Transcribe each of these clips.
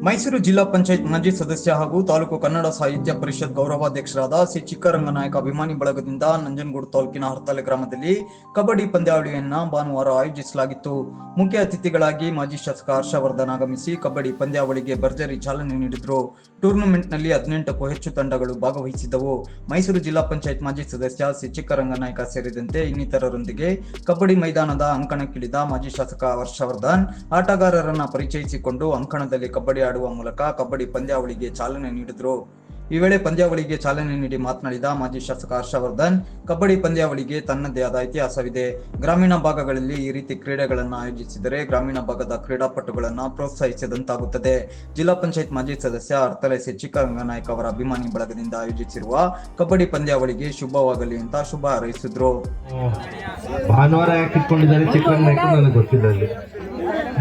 ಮೈಸೂರು ಜಿಲ್ಲಾ ಪಂಚಾಯತ್ ಮಾಜಿ ಸದಸ್ಯ ಹಾಗೂ ತಾಲೂಕು ಕನ್ನಡ ಸಾಹಿತ್ಯ ಪರಿಷತ್ ಗೌರವಾಧ್ಯಕ್ಷರಾದ ಸಿ ಚಿಕ್ಕರಂಗನಾಯಕ ಅಭಿಮಾನಿ ಬಳಗದಿಂದ ನಂಜನಗೂಡು ತಾಲೂಕಿನ ಹರ್ತಲೆ ಗ್ರಾಮದಲ್ಲಿ ಕಬಡ್ಡಿ ಪಂದ್ಯಾವಳಿಯನ್ನ ಭಾನುವಾರ ಆಯೋಜಿಸಲಾಗಿತ್ತು. ಮುಖ್ಯ ಅತಿಥಿಗಳಾಗಿ ಮಾಜಿ ಶಾಸಕ ಹರ್ಷವರ್ಧನ್ ಆಗಮಿಸಿ ಕಬಡ್ಡಿ ಪಂದ್ಯಾವಳಿಗೆ ಭರ್ಜರಿ ಚಾಲನೆ ನೀಡಿದರು. ಟೂರ್ನಮೆಂಟ್ನಲ್ಲಿ 18ಕ್ಕೂ ಹೆಚ್ಚು ತಂಡಗಳು ಭಾಗವಹಿಸಿದ್ದವು. ಮೈಸೂರು ಜಿಲ್ಲಾ ಪಂಚಾಯತ್ ಮಾಜಿ ಸದಸ್ಯ ಸಿ ಚಿಕ್ಕರಂಗನಾಯಕ ಸೇರಿದಂತೆ ಇನ್ನಿತರರೊಂದಿಗೆ ಕಬಡ್ಡಿ ಮೈದಾನದ ಅಂಕಣಕ್ಕಿಳಿದ ಮಾಜಿ ಶಾಸಕ ಹರ್ಷವರ್ಧನ್ ಆಟಗಾರರನ್ನ ಪರಿಚಯಿಸಿಕೊಂಡು ಅಂಕಣದಲ್ಲಿ ಕಬಡ್ಡಿ ಆಡುವ ಮೂಲಕ ಕಬಡ್ಡಿ ಪಂದ್ಯಾವಳಿಗೆ ಚಾಲನೆ ನೀಡಿದರು. ಈ ವೇಳೆ ಪಂದ್ಯಾವಳಿಗೆ ಚಾಲನೆ ನೀಡಿ ಮಾತನಾಡಿದ ಮಾಜಿ ಶಾಸಕ ಹರ್ಷವರ್ಧನ್, ಕಬಡ್ಡಿ ಪಂದ್ಯಾವಳಿಗೆ ತನ್ನದೇ ಆದ ಇತಿಹಾಸವಿದೆ. ಗ್ರಾಮೀಣ ಭಾಗಗಳಲ್ಲಿ ಈ ರೀತಿ ಕ್ರೀಡೆಗಳನ್ನು ಆಯೋಜಿಸಿದರೆ ಗ್ರಾಮೀಣ ಭಾಗದ ಕ್ರೀಡಾಪಟುಗಳನ್ನು ಪ್ರೋತ್ಸಾಹಿಸಿದಂತಾಗುತ್ತದೆ. ಜಿಲ್ಲಾ ಪಂಚಾಯತ್ ಮಾಜಿ ಸದಸ್ಯ ಹರ್ತಲೆ ಸಿ ಚಿಕ್ಕರಂಗನಾಯಕ ಅವರ ಅಭಿಮಾನಿ ಬಳಗದಿಂದ ಆಯೋಜಿಸಿರುವ ಕಬಡ್ಡಿ ಪಂದ್ಯಾವಳಿಗೆ ಶುಭವಾಗಲಿ ಅಂತ ಶುಭ ಹಾರೈಸಿದ್ರು. ಭಾನುವಾರ ಯಾಕೆ ಇಟ್ಕೊಂಡಿದ್ದಾರೆ ಚಿಕ್ಕರಂಗನಾಯಕ ನನಗೆ ಗೊತ್ತಿಲ್ಲ.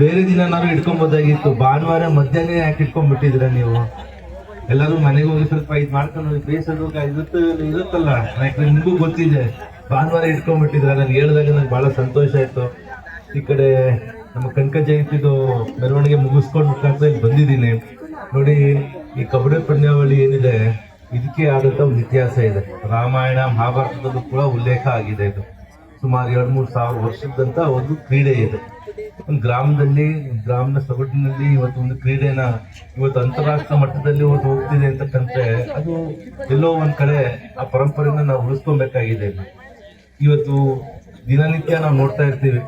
ಬೇರೆ ದಿನ ನಾವು ಇಟ್ಕೊಂಬೋದಾಗಿತ್ತು. ಭಾನುವಾರ ಮಧ್ಯಾಹ್ನ ಯಾಕೆ ಇಟ್ಕೊಂಡ್ಬಿಟ್ಟಿದ್ರ ನೀವು? ಎಲ್ಲರೂ ಮನೆಗೆ ಹೋಗಿ ಸ್ವಲ್ಪ ಇದು ಮಾಡ್ಕೊಂಡು ಬೇಸೋದು ಇರುತ್ತಲ್ಲ, ನಿಮಗೂ ಗೊತ್ತಿದೆ. ಭಾನುವಾರ ಇಟ್ಕೊಂಡ್ಬಿಟ್ಟಿದ್ರ. ನನಗೆ ಹೇಳಿದಾಗ ನನಗೆ ಬಹಳ ಸಂತೋಷ ಆಯ್ತು. ಈ ಕಡೆ ನಮ್ಮ ಕನಕ ಜಯಂತಿದು ಮೆರವಣಿಗೆ ಮುಗಿಸ್ಕೊಂಡು ಇಲ್ಲಿ ಬಂದಿದ್ದೀನಿ. ನೋಡಿ, ಈ ಕಬಡ್ಡಿ ಪಂದ್ಯಾವಳಿ ಏನಿದೆ, ಇದಕ್ಕೆ ಆದಂತ ಒಂದು ಇತಿಹಾಸ ಇದೆ. ರಾಮಾಯಣ ಮಹಾಭಾರತದಲ್ಲೂ ಕೂಡ ಉಲ್ಲೇಖ ಆಗಿದೆ. ಇದು ಸುಮಾರು 2-3 ಸಾವಿರ ವರ್ಷದಂತ ಒಂದು ಕ್ರೀಡೆ ಇದೆ. ಒಂದು ಗ್ರಾಮದ ಸೊಗಡಿನಲ್ಲಿ ಇವತ್ತು ಒಂದು ಕ್ರೀಡೆನ ಇವತ್ತು ಅಂತಾರಾಷ್ಟ್ರೀಯ ಮಟ್ಟದಲ್ಲಿ ಇವತ್ತು ಹೋಗ್ತಿದೆ ಅಂತಕ್ಕಂತೆ ಅದು ಎಲ್ಲೋ ಒಂದ್ ಕಡೆ ಆ ಪರಂಪರೆನ ನಾವು ಉಳಿಸ್ಕೊಬೇಕಾಗಿದೆ. ಇವತ್ತು ದಿನನಿತ್ಯ ನಾವು ನೋಡ್ತಾ ಇರ್ತೀವಿ,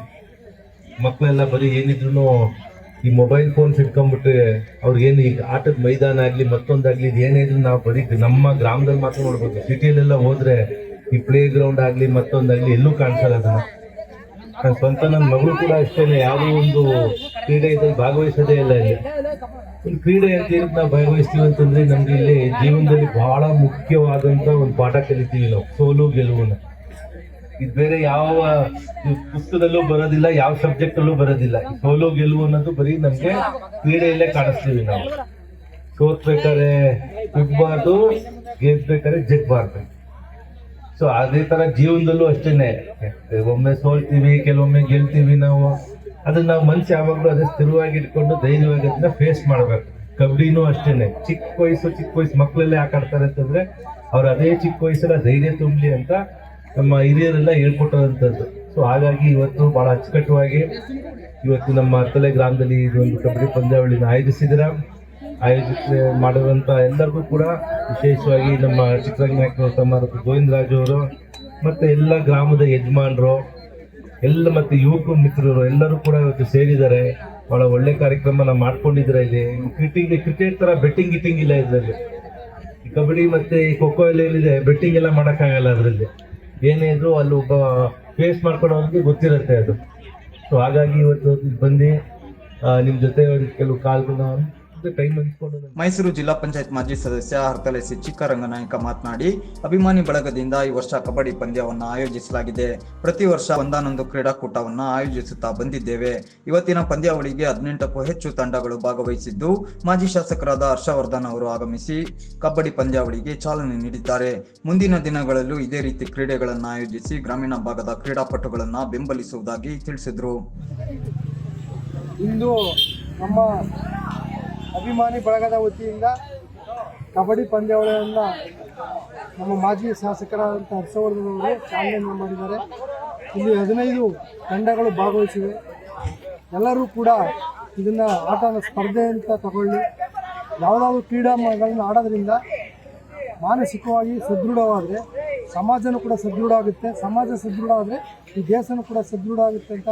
ಮಕ್ಕಳೆಲ್ಲ ಬರೀ ಏನಿದ್ರು ಈ ಮೊಬೈಲ್ ಫೋನ್ಸ್ ಇಟ್ಕೊಂಡ್ಬಿಟ್ರೆ ಅವ್ರಿಗೇನು ಈಗ ಆಟದ ಮೈದಾನ ಆಗ್ಲಿ ಮತ್ತೊಂದಾಗ್ಲಿ ಇದು ಏನೇ ಇದ್ರು ನಾವು ಬರೀ ನಮ್ಮ ಗ್ರಾಮದಲ್ಲಿ ಮಾತ್ರ ನೋಡ್ಬೋದು. ಸಿಟಿಯಲ್ಲೆಲ್ಲ ಹೋದ್ರೆ ಈ ಪ್ಲೇ ಗ್ರೌಂಡ್ ಆಗ್ಲಿ ಮತ್ತೊಂದಾಗ್ಲಿ ಎಲ್ಲೂ ಕಾಣಿಸಲ್ಲ. ಅದನ್ನ ನನ್ನ ಸ್ವಂತ ನನ್ನ ಮಗಳು ಕೂಡ ಅಷ್ಟೇನೆ ಯಾವುದೋ ಒಂದು ಕ್ರೀಡೆ ಇದ್ರಲ್ಲಿ ಭಾಗವಹಿಸೋದೇ ಇಲ್ಲ. ಇಲ್ಲಿ ಒಂದು ಕ್ರೀಡೆ ಅಂತ ನಾವು ಭಾಗವಹಿಸ್ತೀವಿ ಅಂತಂದ್ರೆ ನಮ್ಗೆ ಇಲ್ಲಿ ಜೀವನದಲ್ಲಿ ಬಹಳ ಮುಖ್ಯವಾದಂತ ಒಂದು ಪಾಠ ಕಲಿತೀವಿ ನಾವು, ಸೋಲು ಗೆಲುವನ್ನ. ಇದು ಬೇರೆ ಯಾವ ಪುಸ್ತಕದಲ್ಲೂ ಬರೋದಿಲ್ಲ, ಯಾವ ಸಬ್ಜೆಕ್ಟ್ ಅಲ್ಲೂ ಬರೋದಿಲ್ಲ. ಸೋಲು ಗೆಲುವು ಅನ್ನೋದು ಬರೀ ನಮ್ಗೆ ಕ್ರೀಡೆಯಲ್ಲೇ ಕಾಣಿಸ್ತೀವಿ ನಾವು. ಸೋತ್ಬೇಕಾದ್ರೆ ಕುಗ್ಬಾರ್ದು, ಗೆದ್ಬೇಕಾದ್ರೆ ಜಗ್ಬಾರ್ದು. ಸೊ ಅದೇ ತರ ಜೀವನದಲ್ಲೂ ಅಷ್ಟೇನೆ, ಒಮ್ಮೆ ಸೋಲ್ತೀವಿ, ಕೆಲವೊಮ್ಮೆ ಗೆಲ್ತೀವಿ. ಅದನ್ನ ನಾವು ಮನ್ಸು ಯಾವಾಗ್ಲೂ ಅದೇ ಸ್ಥಿರವಾಗಿ ಇಟ್ಕೊಂಡು ಧೈರ್ಯವಾಗಿ ಅದನ್ನ ಫೇಸ್ ಮಾಡ್ಬೇಕು. ಕಬಡ್ಡಿನೂ ಅಷ್ಟೇನೆ, ಚಿಕ್ಕ ವಯಸ್ಸು ಮಕ್ಕಳೆಲ್ಲ ಯಾಕೆ ಆಡ್ತಾರೆ ಅಂತಂದ್ರೆ ಅವ್ರು ಅದೇ ಚಿಕ್ಕ ವಯಸ್ಸಲ್ಲ ಧೈರ್ಯ ತುಂಬಲಿ ಅಂತ ನಮ್ಮ ಹಿರಿಯರೆಲ್ಲ ಹೇಳ್ಕೊಟ್ಟಂಥದ್ದು. ಸೊ ಹಾಗಾಗಿ ಇವತ್ತು ಬಹಳ ಅಚ್ಚುಕಟ್ಟುವಾಗಿ ಇವತ್ತು ನಮ್ಮ ಹರ್ತಲೆ ಗ್ರಾಮದಲ್ಲಿ ಇದೊಂದು ಕಬಡ್ಡಿ ಪಂದ್ಯಾವಳಿನ ಮಾಡಿರುವಂತ ಎಲ್ಲರಿಗೂ ಕೂಡ ವಿಶೇಷವಾಗಿ ನಮ್ಮ ಚಿಕ್ಕರಂಗನಾಯಕ ಸಮಾರೋಹ ಗೋವಿಂದರಾಜ್ ಅವರು ಮತ್ತೆ ಎಲ್ಲ ಗ್ರಾಮದ ಯಜಮಾನರು ಎಲ್ಲ ಮತ್ತೆ ಯುವಕ ಮಿತ್ರರು ಎಲ್ಲರೂ ಕೂಡ ಇವತ್ತು ಸೇರಿದ್ದಾರೆ. ಬಹಳ ಒಳ್ಳೆ ಕಾರ್ಯಕ್ರಮನ ಮಾಡ್ಕೊಂಡಿದ್ದಾರೆ. ಇಲ್ಲಿ ಕ್ರಿಕೆಟ್ ತರ ಬೆಟ್ಟಿಂಗ್ ಗಿಟ್ಟಿಂಗ್ ಇಲ್ಲ ಇದರಲ್ಲಿ. ಕಬಡ್ಡಿ ಮತ್ತೆ ಈ ಖೋಖೋ ಎಲ್ಲ ಏನಿದೆ, ಬೆಟ್ಟಿಂಗ್ ಎಲ್ಲ ಮಾಡೋಕ್ಕಾಗಲ್ಲ. ಅದರಲ್ಲಿ ಏನೇ ಇದ್ರು ಅಲ್ಲಿ ಒಬ್ಬ ಫೇಸ್ ಮಾಡ್ಕೊಳ್ಳೋರಿಗೆ ಗೊತ್ತಿರುತ್ತೆ ಅದು. ಸೊ ಹಾಗಾಗಿ ಇವತ್ತು ಬಂದು ನಿಮ್ಮ ಜೊತೆ ಕೆಲವು ಕಾಲ್ಗಳನ್ನ ಮೈಸೂರು ಜಿಲ್ಲಾ ಪಂಚಾಯತ್ ಮಾಜಿ ಸದಸ್ಯ ಹರ್ತಲೆ ಸಿ ಚಿಕ್ಕರಂಗನಾಯಕ ಮಾತನಾಡಿ, ಅಭಿಮಾನಿ ಬಳಗದಿಂದ ಈ ವರ್ಷ ಕಬಡ್ಡಿ ಪಂದ್ಯವನ್ನು ಆಯೋಜಿಸಲಾಗಿದೆ. ಪ್ರತಿ ವರ್ಷ ಒಂದಾನೊಂದು ಕ್ರೀಡಾಕೂಟವನ್ನು ಆಯೋಜಿಸುತ್ತಾ ಬಂದಿದ್ದೇವೆ. ಇವತ್ತಿನ ಪಂದ್ಯಾವಳಿಗೆ 18ಕ್ಕೂ ಹೆಚ್ಚು ತಂಡಗಳು ಭಾಗವಹಿಸಿದ್ದು, ಮಾಜಿ ಶಾಸಕರಾದ ಹರ್ಷವರ್ಧನ್ ಅವರು ಆಗಮಿಸಿ ಕಬಡ್ಡಿ ಪಂದ್ಯಾವಳಿಗೆ ಚಾಲನೆ ನೀಡಿದ್ದಾರೆ. ಮುಂದಿನ ದಿನಗಳಲ್ಲೂ ಇದೇ ರೀತಿ ಕ್ರೀಡೆಗಳನ್ನು ಆಯೋಜಿಸಿ ಗ್ರಾಮೀಣ ಭಾಗದ ಕ್ರೀಡಾಪಟುಗಳನ್ನು ಬೆಂಬಲಿಸುವುದಾಗಿ ತಿಳಿಸಿದರು. ಇಂದು ನಮ್ಮ ಅಭಿಮಾನಿ ಬಳಗದ ವತಿಯಿಂದ ಕಬಡ್ಡಿ ಪಂದ್ಯಾವಳಿಯನ್ನು ನಮ್ಮ ಮಾಜಿ ಶಾಸಕರಾದಂಥ ಹರ್ಷವರ್ಧನ್ ಅವರು ಚಾಲನೆ ಮಾಡಿದ್ದಾರೆ. ಇಲ್ಲಿ 15 ತಂಡಗಳು ಭಾಗವಹಿಸಿವೆ. ಎಲ್ಲರೂ ಕೂಡ ಇದನ್ನು ಆಟದ ಸ್ಪರ್ಧೆ ಅಂತ ತಗೊಳ್ಳಿ. ಯಾವುದಾದ್ರು ಕ್ರೀಡಾಗಳನ್ನು ಆಡೋದ್ರಿಂದ ಮಾನಸಿಕವಾಗಿ ಸದೃಢವಾದರೆ ಸಮಾಜನೂ ಕೂಡ ಸದೃಢ ಆಗುತ್ತೆ. ಸಮಾಜ ಸದೃಢ ಆದರೆ ಈ ದೇಶನೂ ಕೂಡ ಸದೃಢ ಆಗುತ್ತೆ ಅಂತ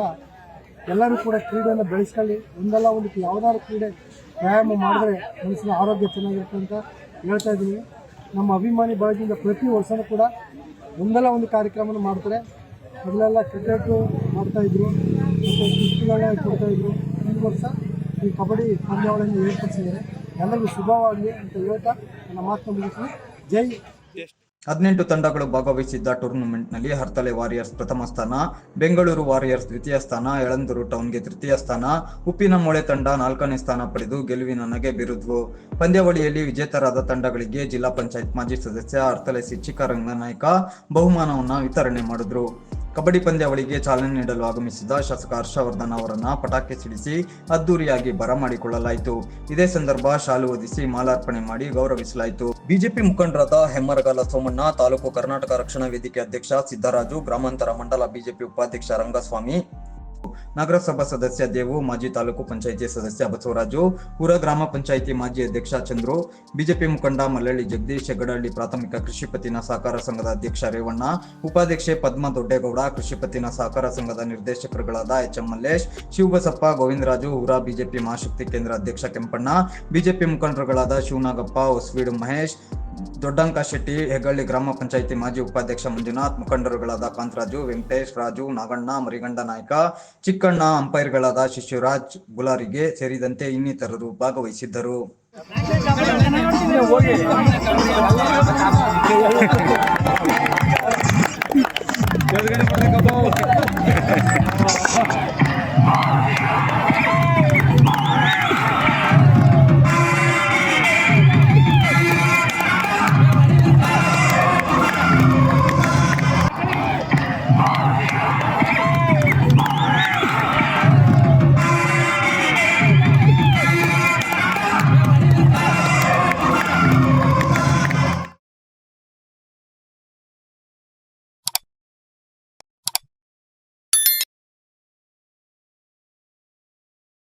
ಎಲ್ಲರೂ ಕೂಡ ಕ್ರೀಡೆಯನ್ನು ಬೆಳೆಸ್ಕೊಳ್ಳಿ. ಒಂದಲ್ಲ ಒಂದು ಯಾವುದಾದ್ರು ಕ್ರೀಡೆ ವ್ಯಾಯಾಮ ಮಾಡಿದ್ರೆ ಮನಸ್ಸಿನ ಆರೋಗ್ಯ ಚೆನ್ನಾಗಿರುತ್ತೆ ಅಂತ ಹೇಳ್ತಾ ಇದ್ದೀನಿ. ನಮ್ಮ ಅಭಿಮಾನಿ ಬಳಗದಿಂದ ಪ್ರತಿ ವರ್ಷವೂ ಕೂಡ ಒಂದಲ್ಲ ಒಂದು ಕಾರ್ಯಕ್ರಮವನ್ನು ಮಾಡ್ತಾರೆ. ಮೊದಲೆಲ್ಲ ಕ್ರಿಕೆಟು ಮಾಡ್ತಾಯಿದ್ರು, ಮತ್ತು ಕುಸ್ತಿಗಳನ್ನ ಕೊಡ್ತಾಯಿದ್ರು. ಈ ವರ್ಷ ಈ ಕಬಡ್ಡಿ ಪಂದ್ಯಾವಳಿಯನ್ನು ಏರ್ಪಡಿಸಿದ್ದಾರೆ. ಎಲ್ಲರಿಗೂ ಶುಭವಾಗಲಿ ಅಂತ ಹೇಳ್ತಾ ನನ್ನ ಮಾತನ್ನು ಮುಗಿಸ್ತೀನಿ. ಜೈ. 18 ತಂಡಗಳು ಭಾಗವಹಿಸಿದ್ದ ಟೂರ್ನಮೆಂಟ್ನಲ್ಲಿ ಹರ್ತಲೆ ವಾರಿಯರ್ಸ್ ಪ್ರಥಮ ಸ್ಥಾನ, ಬೆಂಗಳೂರು ವಾರಿಯರ್ಸ್ ದ್ವಿತೀಯ ಸ್ಥಾನ, ಯಳಂದೂರು ಟೌನ್ಗೆ ತೃತೀಯ ಸ್ಥಾನ, ಉಪ್ಪಿನಮೊಳೆ ತಂಡ 4ನೇ ಸ್ಥಾನ ಪಡೆದು ಗೆಲುವಿನ ನಗೆ ಬೀರಿದ್ವು. ಪಂದ್ಯಾವಳಿಯಲ್ಲಿ ವಿಜೇತರಾದ ತಂಡಗಳಿಗೆ ಜಿಲ್ಲಾ ಪಂಚಾಯತ್ ಮಾಜಿ ಸದಸ್ಯ ಹರ್ತಲೆ ಸಿ ಚಿಕ್ಕರಂಗನಾಯಕ ಬಹುಮಾನವನ್ನು ವಿತರಣೆ ಮಾಡಿದ್ರು. ಕಬಡ್ಡಿ ಪಂದ್ಯಾವಳಿಗೆ ಚಾಲನೆ ನೀಡಲು ಆಗಮಿಸಿದ ಶಾಸಕ ಹರ್ಷವರ್ಧನ್ ಅವರನ್ನ ಪಟಾಕಿ ಸಿಡಿಸಿ ಅದ್ದೂರಿಯಾಗಿ ಬರಮಾಡಿಕೊಳ್ಳಲಾಯಿತು. ಇದೇ ಸಂದರ್ಭ ಶಾಲು ಹೊದಿಸಿ ಮಾಲಾರ್ಪಣೆ ಮಾಡಿ ಗೌರವಿಸಲಾಯಿತು. ಬಿಜೆಪಿ ಮುಖಂಡರಾದ ಹೆಮ್ಮರಗಾಲ ಸೋಮಣ್ಣ, ತಾಲೂಕು ಕರ್ನಾಟಕ ರಕ್ಷಣಾ ವೇದಿಕೆ ಅಧ್ಯಕ್ಷ ಸಿದ್ದರಾಜು, ಗ್ರಾಮಾಂತರ ಮಂಡಲ ಬಿಜೆಪಿ ಉಪಾಧ್ಯಕ್ಷ ರಂಗಸ್ವಾಮಿ, ನಗರಸಭಾ ಸದಸ್ಯ ದೇವು, ಮಾಜಿ ತಾಲೂಕು ಪಂಚಾಯಿತಿ ಸದಸ್ಯ ಬಸವರಾಜು, ಊರ ಗ್ರಾಮ ಪಂಚಾಯಿತಿ ಮಾಜಿ ಅಧ್ಯಕ್ಷ ಚಂದ್ರು, ಬಿಜೆಪಿ ಮುಖಂಡ ಮಲ್ಲಳ್ಳಿ ಜಗದೀಶ್, ಹೆಗಡಹಳ್ಳಿ ಪ್ರಾಥಮಿಕ ಕೃಷಿ ಪತ್ತಿನ ಸಹಕಾರ ಸಂಘದ ಅಧ್ಯಕ್ಷ ರೇವಣ್ಣ, ಉಪಾಧ್ಯಕ್ಷೆ ಪದ್ಮ ದೊಡ್ಡೇಗೌಡ, ಕೃಷಿ ಪತ್ತಿನ ಸಹಕಾರ ಸಂಘದ ನಿರ್ದೇಶಕರುಗಳಾದ ಎಚ್ ಎಂ ಮಲ್ಲೇಶ್, ಶಿವಬಸಪ್ಪ, ಗೋವಿಂದರಾಜು, ಊರ ಬಿಜೆಪಿ ಮಹಾಶಕ್ತಿ ಕೇಂದ್ರ ಅಧ್ಯಕ್ಷ ಕೆಂಪಣ್ಣ, ಬಿಜೆಪಿ ಮುಖಂಡರುಗಳಾದ ಶಿವನಾಗಪ್ಪ, ಹೊಸವೀಡು ಮಹೇಶ್, ದೊಡ್ಡಂಕ ಶೆಟ್ಟಿ, ಹೆಗಳ್ಳಿ ಗ್ರಾಮ ಪಂಚಾಯಿತಿ ಮಾಜಿ ಉಪಾಧ್ಯಕ್ಷ ಮಂಜುನಾಥ್, ಮುಖಂಡರುಗಳಾದ ಕಾಂತರಾಜು, ವೆಂಕಟೇಶ್, ರಾಜು, ನಾಗಣ್ಣ, ಮರಿಗಂಡ ನಾಯ್ಕ, ಚಿಕ್ಕಣ್ಣ, ಅಂಪೈರ್ಗಳಾದ ಶಿಶುರಾಜ್, ಗುಲಾರಿಗೆ ಸೇರಿದಂತೆ ಇನ್ನಿತರರು ಭಾಗವಹಿಸಿದ್ದರು.